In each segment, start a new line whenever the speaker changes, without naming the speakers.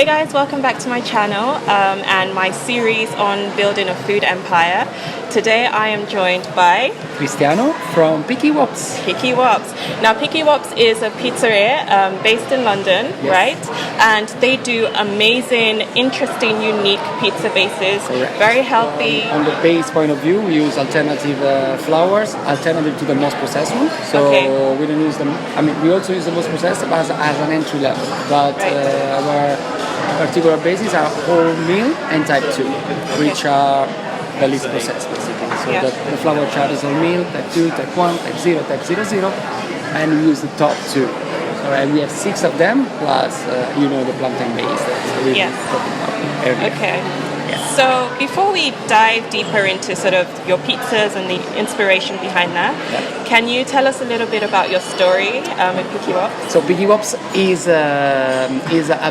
Hey guys, welcome back to my channel and my series on building a food empire. Today I am joined by
Cristiano from PickyWops.
PickyWops. Now PickyWops is a pizzeria based in London,
Yes.
right? And they do amazing, interesting, unique pizza bases.
Correct.
Very healthy.
On the base point of view, we use alternative flours, alternative to the most processed one. So
Okay.
we don't use them. I mean, we also use the most processed as an entry level, but
Right.
our particular bases are wholemeal and type 2, which are the least processed basically. So
Yeah.
the flour chart is wholemeal, type 2, type 1, type 0, type 00, and we use the top 2. And we have 6 of them, plus the plantain base that we were
Yes.
talking about earlier.
Okay.
Yeah.
So before we dive deeper into sort of your pizzas and the inspiration behind that, can you tell us a little bit about your story at PickyWops?
So PickyWops is a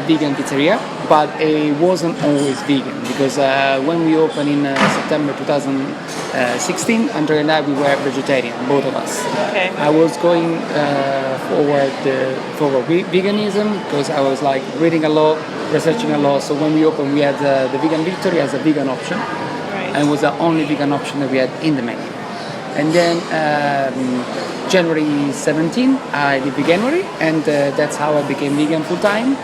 vegan pizzeria, but it wasn't always vegan because when we opened in September 2016, Andrea and I, we were vegetarian, both of us.
Okay.
I was going forward veganism because I was like reading a lot, researching a lot. So when we opened, we had the Vegan Victory as a vegan option,
Right.
and it was the only vegan option that we had in the menu. And then January 17, I did veganuary, and that's how I became vegan full time.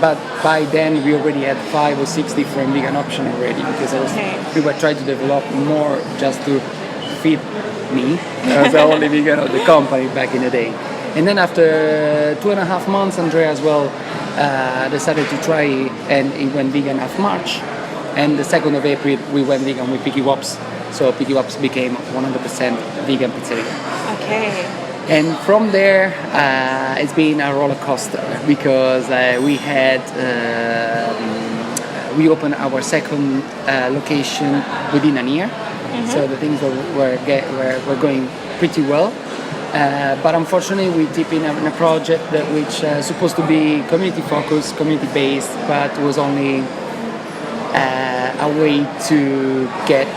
But by then we already had 5 or 6 different vegan options already because we were trying to develop more just to feed me as the only vegan of the company back in the day. And then after 2.5 months, Andrea as well decided to try, and he went vegan half March. And the 2nd of April, we went vegan with PickyWops. So PickyWops became 100% vegan pizzeria.
Okay.
And from there, it's been a roller coaster because we opened our second location within a year. Mm-hmm. So the things were going pretty well. But unfortunately, we deep in a project which supposed to be community focused, community based, but was only a way to get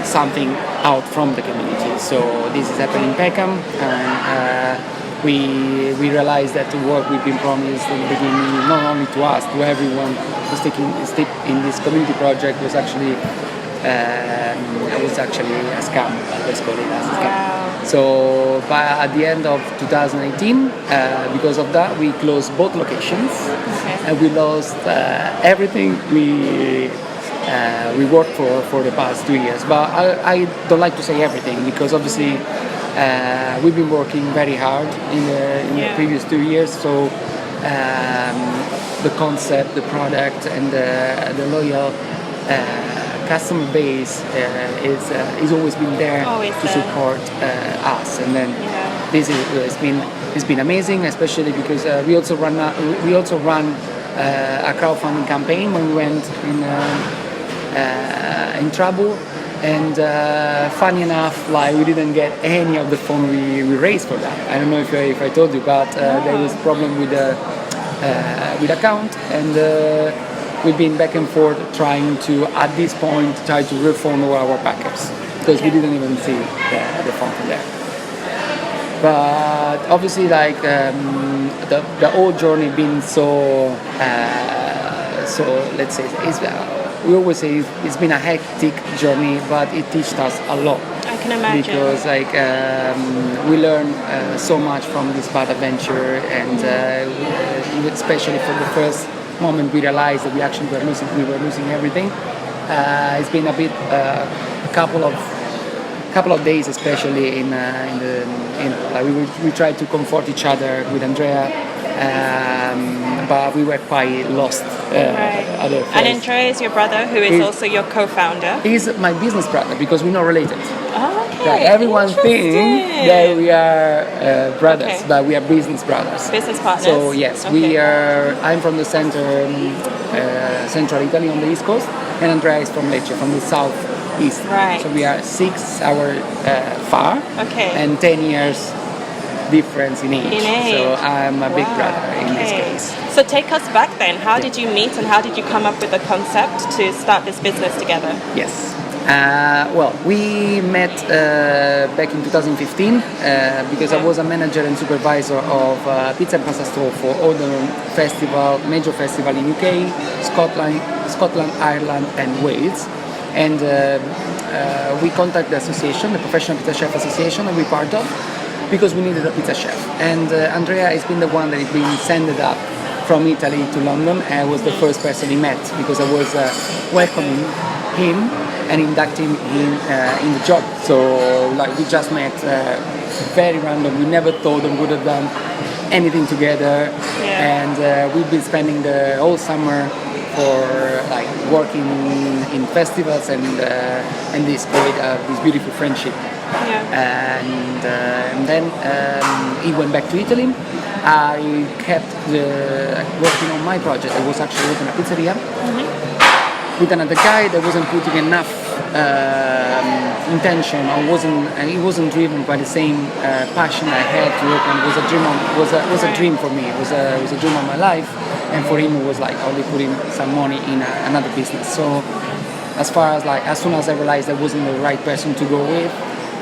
something out from the community. So this is happening in Peckham, and we realized that the work we've been promised in the beginning, not only to us, to everyone who's taking a step in this community project, was actually a scam. Let's call it as a scam.
Wow.
So at the end of 2018, because of that, we closed both locations, and we lost everything we worked for the past 2 years. But I don't like to say everything because obviously we've been working very hard in the previous 2 years. So the concept, the product, and the loyal customer base is always been there to support us. And then it's been amazing, especially because we also run a crowdfunding campaign when we went in trouble, and funny enough, like we didn't get any of the fund we raised for that. I don't know if I told you, but there was a problem with account, and we've been back and forth trying to, at this point, try to refund all our backups because we didn't even see the fund from there. But obviously, like the whole journey been so let's say we always say it's been a hectic journey, but it taught us a lot.
I can imagine.
Because we learned so much from this bad adventure, and especially for the first moment we realized that we were losing everything. It's been a bit a couple of days, especially we tried to comfort each other with Andrea, but we were quite lost. At the first.
And Andrea is your brother, who is also your co-founder.
He's my business partner because we're not related.
Oh, okay.
Like everyone thinks that we are brothers, but we are business brothers.
Business partners.
So yes, we are. I'm from the central Italy on the East Coast, and Andrea is from Lecce, from the southeast.
Right.
So we are 6 hours far, and 10 years difference in age. So I'm a big brother in this case.
So take us back then. How did you meet, and how did you come up with the concept to start this business together?
Yes. Well, we met back in 2015 because I was a manager and supervisor of pizza and pasta store for all the major festival in UK, Scotland, Ireland, and Wales. And we contacted the association, the Professional Pizza Chef Association, that we're part of, because we needed a pizza chef. And Andrea has been the one that has been sent up from Italy to London. I was the first person he met because I was welcoming him and inducting him in the job. So like we just met very random. We never thought we would have done anything together. And we've been spending the whole summer for like working in festivals and this beautiful friendship. And then he went back to Italy. I kept working on my project. I was actually working at a pizzeria with another guy that wasn't putting enough intention, or he wasn't driven by the same passion I had to work on. It was a dream. Was a dream for me. It was a dream of my life, and for him it was like only putting some money in another business. So as soon as I realized I wasn't the right person to go with,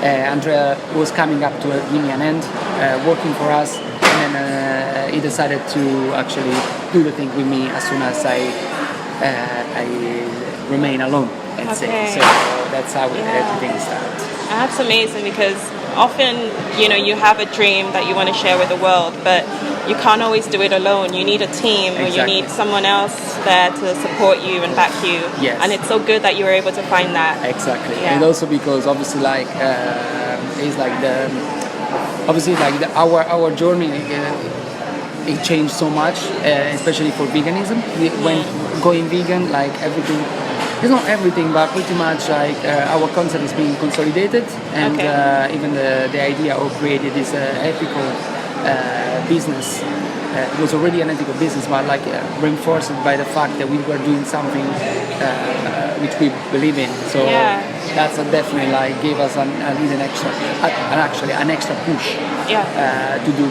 Andrea was coming up to give me an end, working for us, and then he decided to actually do the thing with me as soon as I remain alone, let's say. So that's how everything started.
That's amazing, because often, you have a dream that you want to share with the world, but you can't always do it alone. You need a team, or you need someone else there to support you and back you.
Yes.
And it's so good that you were able to find that.
Exactly. And also because obviously our journey it changed so much, especially for veganism. When going vegan, like everything, it's not everything, but pretty much like our concept is being consolidated, and even the idea of creating this ethical business was already an ethical business, but like reinforced by the fact that we were doing something which we believe in. So that's definitely like gave us an extra push to do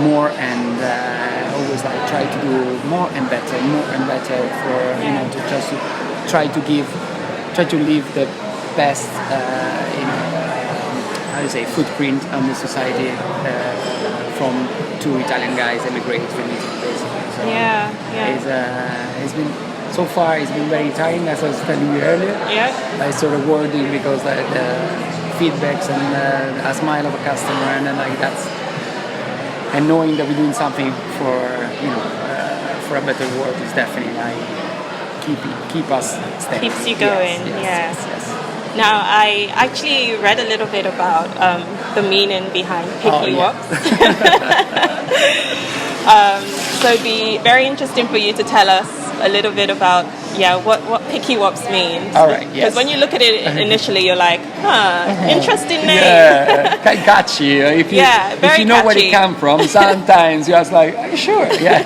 more, and always like try to do more and better for to just try to leave the best footprint on the society from two Italian guys emigrated from Italy, basically. So it's been so far it's been very tiring, as I was telling you earlier. I sort of worried because the feedbacks and a smile of a customer, and then like that's, and knowing that we're doing something for for a better world is definitely like keep us steady. Keeps
you going. Yes. Now, I actually read a little bit about the meaning behind PickyWops. So it'd be very interesting for you to tell us a little bit about what PickyWops means.
All right,
Because when you look at it initially, you're like, interesting name.
Yeah, kind of catchy. If you know where it comes from, sometimes you're just like, are you sure? Yeah.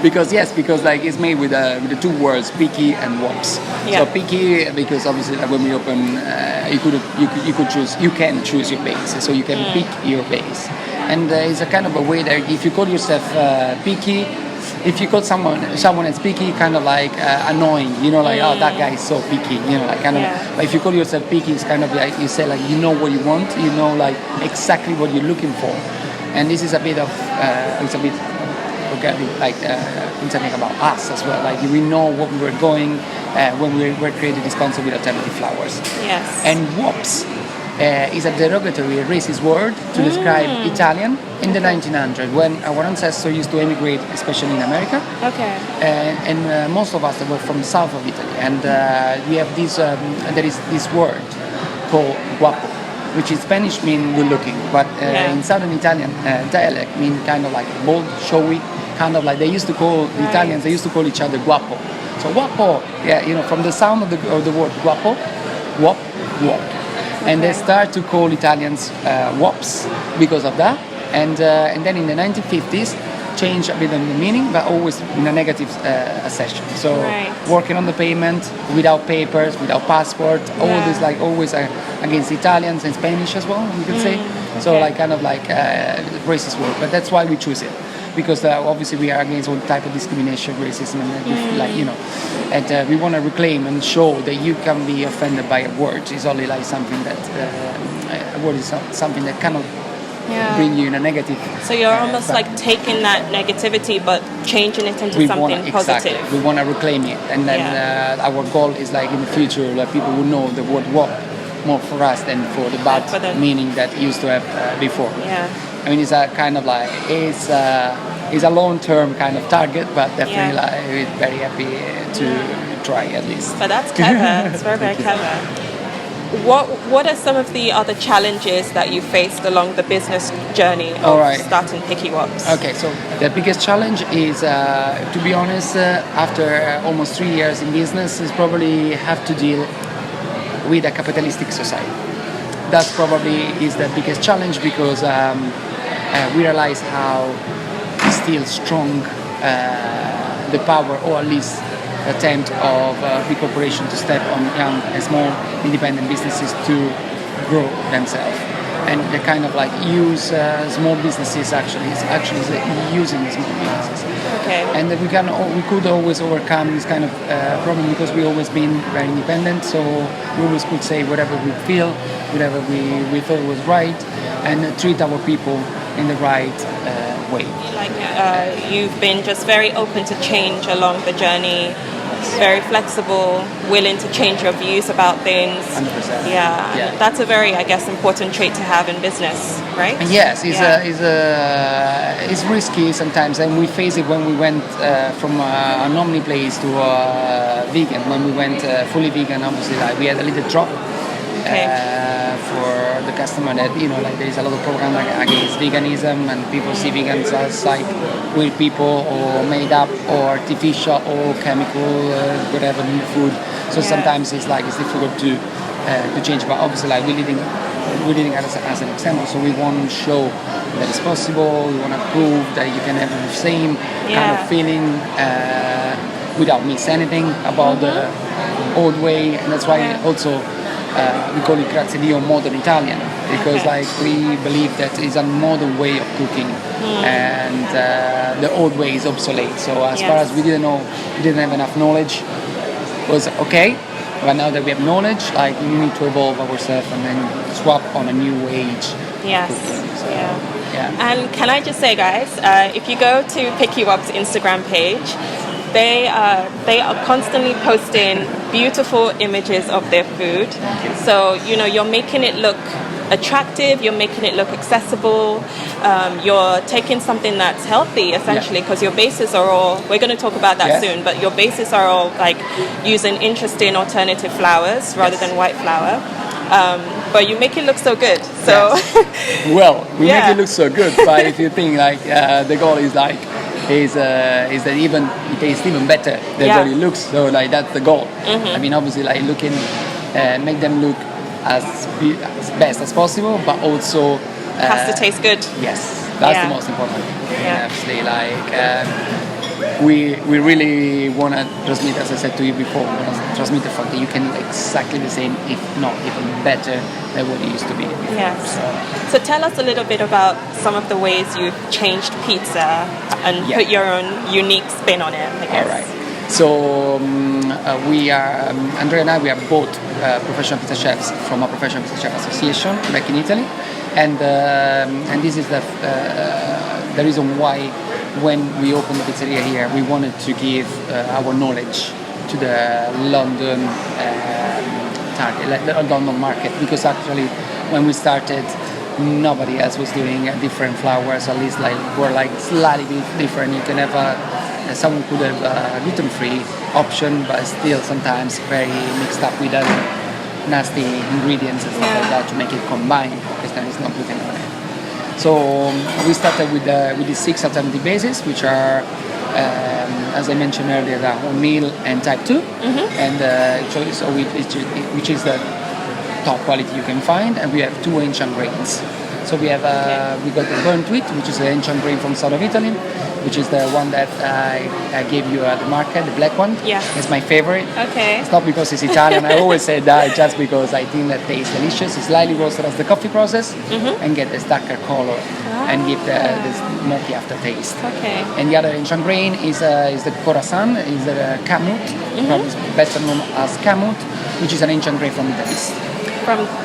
Because like it's made with the two words, picky and wops. So picky because obviously when we open, you can choose your base, so you can pick your base, and it's a kind of a way that if you call yourself picky, if you call someone as picky, kind of like annoying, like oh, that guy is so picky, like kind of. But if you call yourself picky, it's kind of like you say like what you want, like exactly what you're looking for, and this is a bit of something about us as well. Like we know what we were going when we were creating this concept with alternative flowers.
Yes.
And wops is a derogatory, racist word to describe Italian in the 1900s, when our ancestors used to emigrate, especially in America.
Okay.
And most of us were from south of Italy, and we have this. There is this word called guapo, which in Spanish means good looking, but in Southern Italian dialect mean kind of like bold, showy, kind of like they used to call the Italians. They used to call each other guapo. So guapo, from the sound of the word guapo, wop. And they start to call Italians wops because of that. And then in the 1950s, change a bit of the meaning, but always in a negative accession. So working on the payment without papers, without passport, all this like always against Italians and Spanish as well, you could say. So like kind of like racist word, but that's why we choose it. because obviously we are against all type of discrimination, racism, and like, you know, and we want to reclaim and show that you can be offended by a word. It's only like something that a word is something that cannot bring you in a negative.
So you're almost like taking that negativity but changing it into something positive.
Exactly. We want to reclaim it, and then our goal is like in the future, like people will know the word "wop" more for us than for the bad meaning that it used to have before.
Yeah.
I mean, it's a kind of like it's a long-term kind of target, but definitely like we're very happy to try at least.
But that's clever. It's very clever. What are some of the other challenges that you faced along the business journey of starting PickyWops?
Okay, so the biggest challenge is, to be honest, after almost 3 years in business, is probably have to deal with a capitalistic society. That probably is the biggest challenge, because we realize how still strong the power, or at least attempt of big corporation to step on young and small independent businesses to grow themselves, and they kind of like use small businesses actually using small businesses.
Okay.
And we could always overcome this kind of problem, because we always been very independent, so we always could say whatever we feel, whatever we thought was right, and treat our people in the right way.
Like you've been just very open to change along the journey, very flexible, willing to change your views about things.
100%.
Yeah. That's a very, I guess, important trait to have in business, right?
Yes, it's risky sometimes, and we face it when we went from an omni place to vegan. When we went fully vegan, obviously, like we had a little drop. For the customer, that, you know, like there is a lot of propaganda against veganism, and people see vegans as like weird people, or made up, or artificial, or chemical, whatever, new food. So sometimes it's difficult to change. But obviously, like we're leading as an example. So we want to show that it's possible. We want to prove that you can have the same kind of feeling without miss anything about the old way, and that's why also. We call it Grazie modern Italian, because like we believe that it's a modern way of cooking, and the old way is obsolete. So as far as we didn't have enough knowledge, it was okay. But now that we have knowledge, like we need to evolve ourselves and then swap on a new age.
Yes. And can I just say, guys, if you go to PickyWops Instagram page, they are constantly posting beautiful images of their food. So, you know, you're making it look attractive, you're making it look accessible, you're taking something that's healthy, essentially, because your bases are all, we're going to talk about that soon, but your bases are all like using interesting alternative flours rather than white flour. But you make it look so good. So
well, we make it look so good, but if you think like the goal is like is that even it tastes even better than what it looks. So like that's the goal. I mean, obviously, like looking, make them look as best as possible, but also
has to taste good.
Yes, that's the most important. Obviously, like we really want to transmit, as I said to you before, we want to transmit the fact that you can do exactly the same, if not even better than what it used to be before.
Yes. So tell us a little bit about some of the ways you've changed pizza and put your own unique spin on it, I guess.
All right. So we are, Andrea and I, we are both professional pizza chefs from a professional pizza chef association back in Italy, and this is the reason why when we opened the pizzeria here, we wanted to give our knowledge to the London target, like the London market, because actually when we started, nobody else was doing different flours. At least like were like slightly different. You can have someone could have a gluten-free option, but still sometimes very mixed up with other nasty ingredients and stuff like that to make it combine, because then it's not gluten on it. So we started with the 6 alternative bases, which are, as I mentioned earlier, the wholemeal and type 2, and which is the top quality you can find, and we have 2 ancient grains. So we have we got the burnt wheat, which is the ancient grain from south of Italy, which is the one that I gave you at the market, the black one.
Yeah.
It's my favorite.
Okay.
It's not because it's Italian. I always say that just because I think that tastes delicious. It's slightly roasted as the coffee process and get this darker color and give this smoky aftertaste.
Okay.
And the other ancient grain is the Khorasan, is the kamut, probably better known as kamut, which is an ancient grain from Middle East.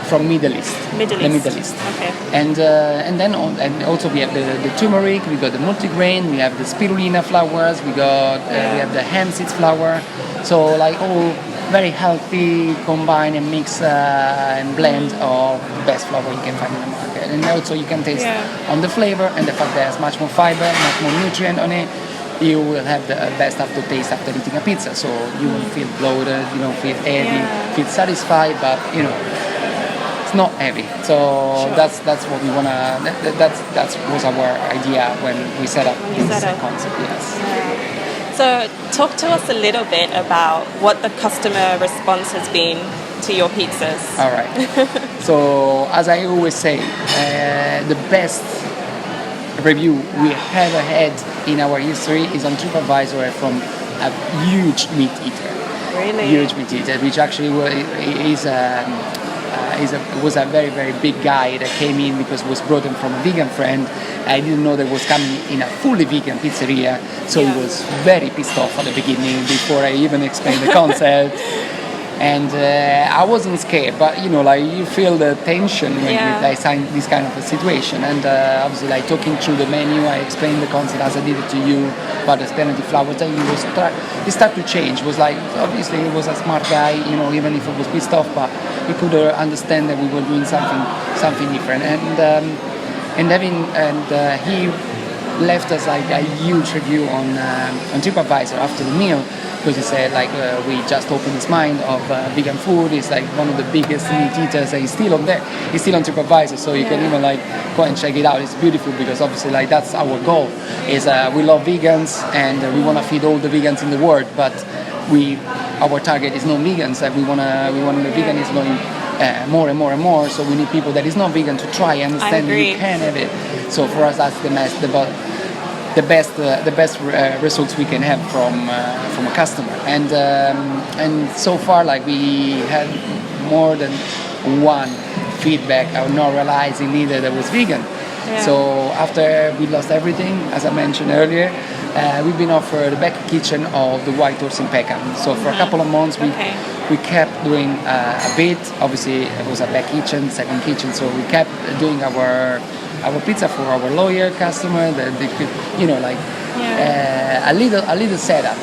From Middle East.
Middle East. Okay.
And then and also we have the turmeric, we got the multigrain, we have the spirulina flowers, we have the hemp seeds flour. So like all very healthy, combine and mix and blend of the best flour you can find in the market. And also you can taste on the flavor and the fact that there's much more fiber, much more nutrient on it. You will have the best aftertaste after eating a pizza. So you won't feel bloated, you don't feel heavy, feel satisfied, but you know, it's not heavy. So that's what we wanna. That was our idea when we set up this concept. Yes.
Yeah. So talk to us a little bit about what the customer response has been to your pizzas.
All right. So as I always say, the best review we ever had in our history is on TripAdvisor from a huge meat eater.
Really?
Huge meat eater, which actually was a very, very big guy that came in because it was brought in from a vegan friend. I didn't know that was coming in a fully vegan pizzeria, so he was very pissed off at the beginning before I even explained the concept. And I wasn't scared, but you know, like you feel the tension when you sign this kind of a situation. And obviously, like talking through the menu, I explained the concept as I did it to you about the alternative flour. It started to change. It was like obviously he was a smart guy, you know, even if he was pissed off, but he could understand that we were doing something different. And he left us like a huge review on TripAdvisor after the meal. Because he said like we just opened his mind of vegan food. He's like one of the biggest meat eaters. And he's still on there. He's still on TripAdvisor, so you can even like go and check it out. It's beautiful because obviously like that's our goal. Is we love vegans and we want to feed all the vegans in the world. But our target is non-vegans. And we want the veganism going more and more and more. So we need people that is not vegan to try and understand that you can have it. So for us that's the best results we can have from a customer, and so far like we had more than one feedback of not realizing either that was vegan. So after we lost everything, as I mentioned earlier, we've been offered the back kitchen of the White Horse in Peckham. So for a couple of months we kept doing a bit. Obviously it was a back kitchen, second kitchen, so we kept doing our pizza for our loyal customer, they could, you know, like a little setup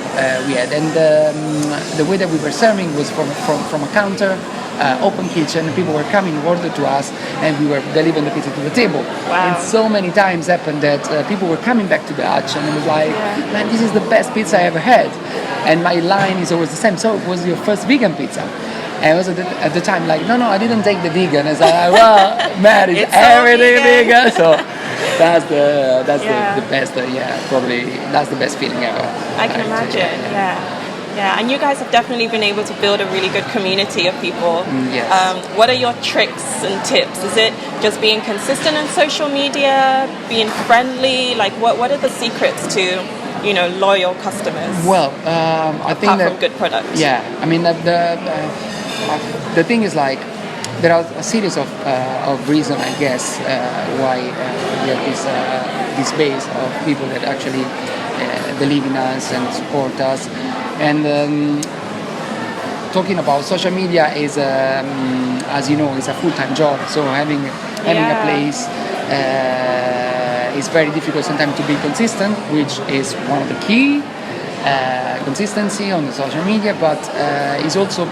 we had, and the way that we were serving was from a counter, open kitchen. People were coming order to us, and we were delivering the pizza to the table.
Wow.
And so many times happened that people were coming back to the hutch, and it was like, man, this is the best pizza I ever had. And my line is always the same. So it was your first vegan pizza? And I was at the time like, no, I didn't take the vegan. I was like, well, man, it's everything vegan. So that's the best. Probably that's the best feeling ever.
I can imagine. Yeah. And you guys have definitely been able to build a really good community of people.
Yes.
What are your tricks and tips? Is it just being consistent on social media, being friendly? Like, what are the secrets to, you know, loyal customers?
Well, I think
apart from good products.
Yeah, I mean the thing is like there are a series of reasons, I guess, why we have this base of people that actually believe in us and support us. And talking about social media is, as you know, is a full-time job. So having a place is very difficult sometimes to be consistent, which is one of the key. Consistency on the social media, but is also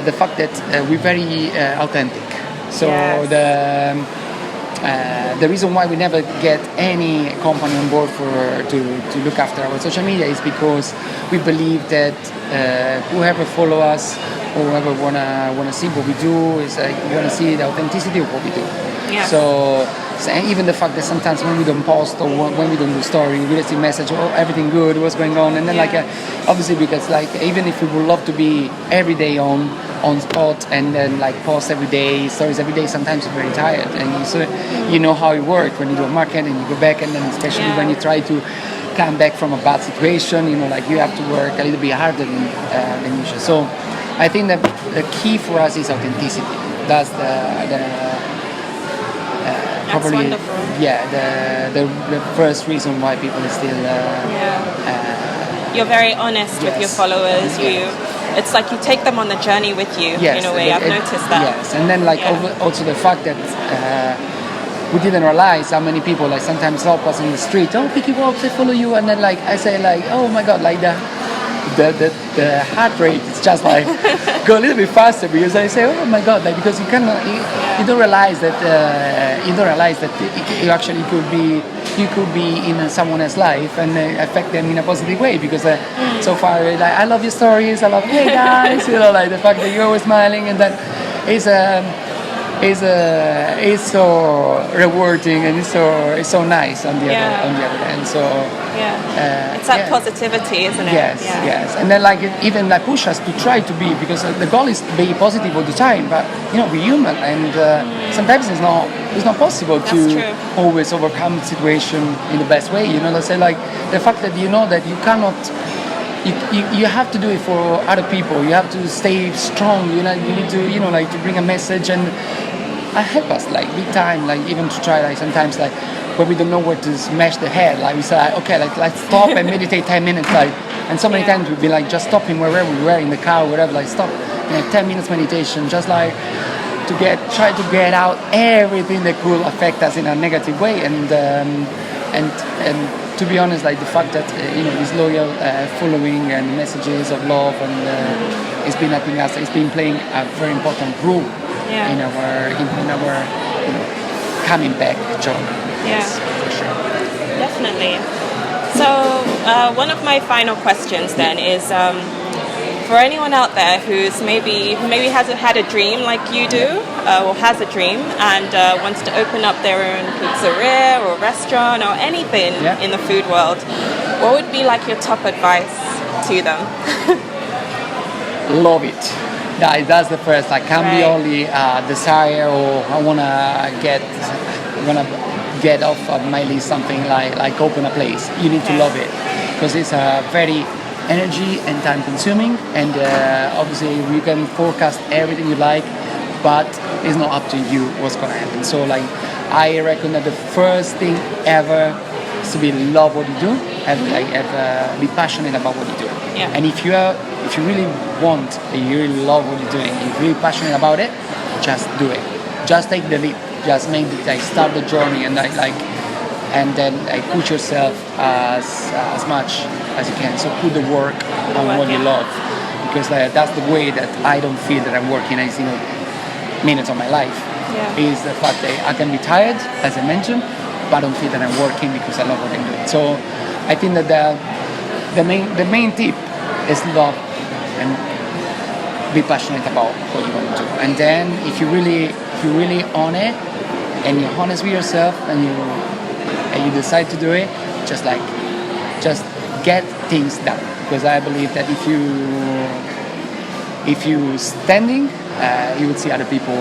the fact that we're very authentic. So the reason why we never get any company on board to look after our social media is because we believe that whoever follow us or whoever wanna see what we do is wanna see the authenticity of what we do.
Yeah.
So and even the fact that sometimes when we don't post or when we don't do story, we receive message, oh, everything good, what's going on, and then obviously because like even if we would love to be every day on, on spot and then like post every day, stories every day. Sometimes you're very tired, and you know how it works when you do a market and you go back, and then especially when you try to come back from a bad situation, like you have to work a little bit harder than usual. So I think that the key for us is authenticity. That's probably
wonderful.
The first reason why people are still
you're very honest with your followers. It's like you take them on the journey with you in a way. I've noticed that.
Yes, and then also the fact that we didn't realize how many people like sometimes stop us in the street. Oh, PickyWops, I follow you, and then like I say like, oh my god, like the heart rate is just like go a little bit faster because I say, oh my god, like because you cannot, you don't realize that you actually could be in someone else's life and affect them in a positive way because so far like I love your stories, I love hey guys, like the fact that you're always smiling, and that is so rewarding and it's so nice on the other end. So
it's that positivity, isn't it?
Yes, and then like it even like push us to try to be, because the goal is to be positive all the time, but we're human, and sometimes it's not possible to always overcome the situation in the best way. Let's say like the fact that that you cannot. You have to do it for other people. You have to stay strong. You need to like to bring a message, and help us like big time. Like even to try like sometimes like when we don't know where to smash the head. Like we say like, okay, like let's stop and meditate 10 minutes. Like, and so many times we'd be like just stopping wherever we were in the car, wherever. Like stop, 10 minutes meditation, just like to try to get out everything that could affect us in a negative way, and to be honest, like the fact that this loyal following and messages of love, and it's been helping us. It's been playing a very important role in our coming back journey. Yes, for sure.
Definitely. So one of my final questions then is for anyone out there who maybe hasn't had a dream like you do, or has a dream and wants to open up their own pizzeria or restaurant or anything in the food world, what would be like your top advice to them?
Love it. That's the first. Like, can't be only desire or I wanna get off of my list something like open a place. You need to love it, because it's a very energy and time consuming, and obviously you can forecast everything you like, but it's not up to you what's gonna happen. So like I reckon that the first thing ever is to be love what you do, be passionate about what you do. And if you really want and you really love what you're doing, you're really passionate about it, just do it. Just take the leap. Just start the journey, and and then push yourself as much as you can. So put the work on what you love, because that's the way that I don't feel that I'm working every single minute of my life. Is the fact that I can be tired, as I mentioned, but I don't feel that I'm working because I love what I'm doing. So I think that the main tip is love and be passionate about what you want to do. And then if you really own it and you're honest with yourself and you decide to do it, just get things done. Because I believe that if you standing, you would see other people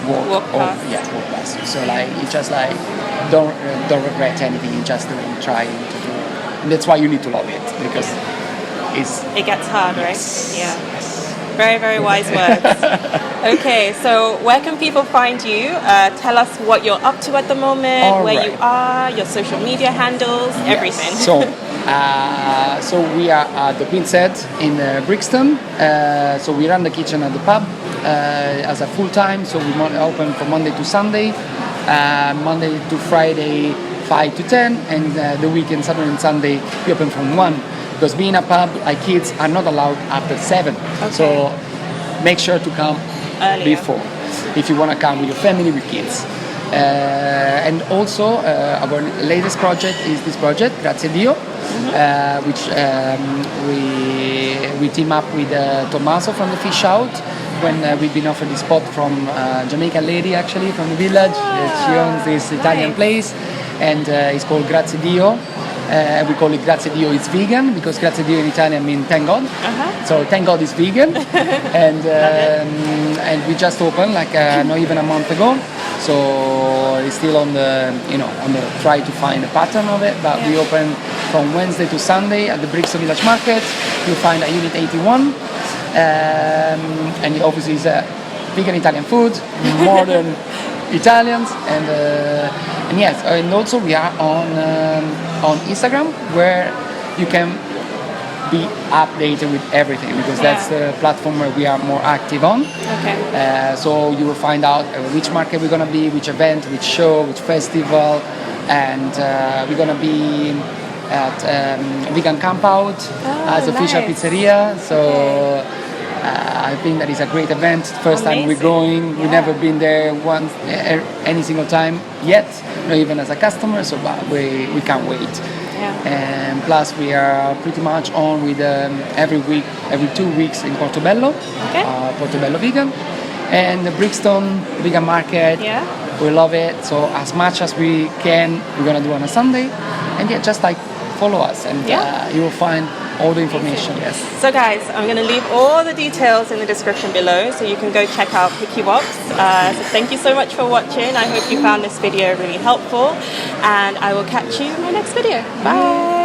walk past you. So you just don't regret anything. You just trying to do it, and that's why you need to love it, because it gets hard, right? Yes.
Very, very wise words. Okay, so where can people find you? Tell us what you're up to at the moment, where you are, your social media handles, everything.
So we are at the Pizza in Brixton. So we run the kitchen at the pub as a full time. So we open from Monday to Sunday, Monday to Friday 5 to 10, and the weekend, Saturday and Sunday, we open from 1. Because being a pub, kids are not allowed after 7. Okay. So make sure to come before if you want to come with your family, with kids. And also our latest project is this project, Grazie, which we team up with Tommaso from the Fish Out, when we've been offered this spot from Jamaican lady, actually, from the village. She owns this Italian place, and it's called Grazie Dio. We call it Grazie Dio, it's vegan, because Grazie Dio in Italian means thank God. So thank God it's vegan. And we just opened like not even a month ago. So it's still on the try to find a pattern of it. But we open from Wednesday to Sunday at the Brixton Village Market. You'll find a Unit 81. And it obviously is vegan Italian food, modern Italians, and yes, and also we are on Instagram, where you can be updated with everything, because that's the platform where we are more active on.
Okay.
So you will find out which market we're gonna be, which event, which show, which festival, and we're gonna be at Vegan Campout as official pizzeria. So. I think that is a great event. First time we're going. We've never been there once, any single time yet, not even as a customer. So, but we can't wait. And plus, we are pretty much on with every 2 weeks in Portobello, Portobello Vegan, and the Brixton Vegan Market. We love it. So as much as we can, we're gonna do on a Sunday, and just like follow us, and you will find all the information. Yes.
So guys, I'm going to leave all the details in the description below, so you can go check out PickyWops. So thank you so much for watching. I hope you found this video really helpful, and I will catch you in my next video. Bye.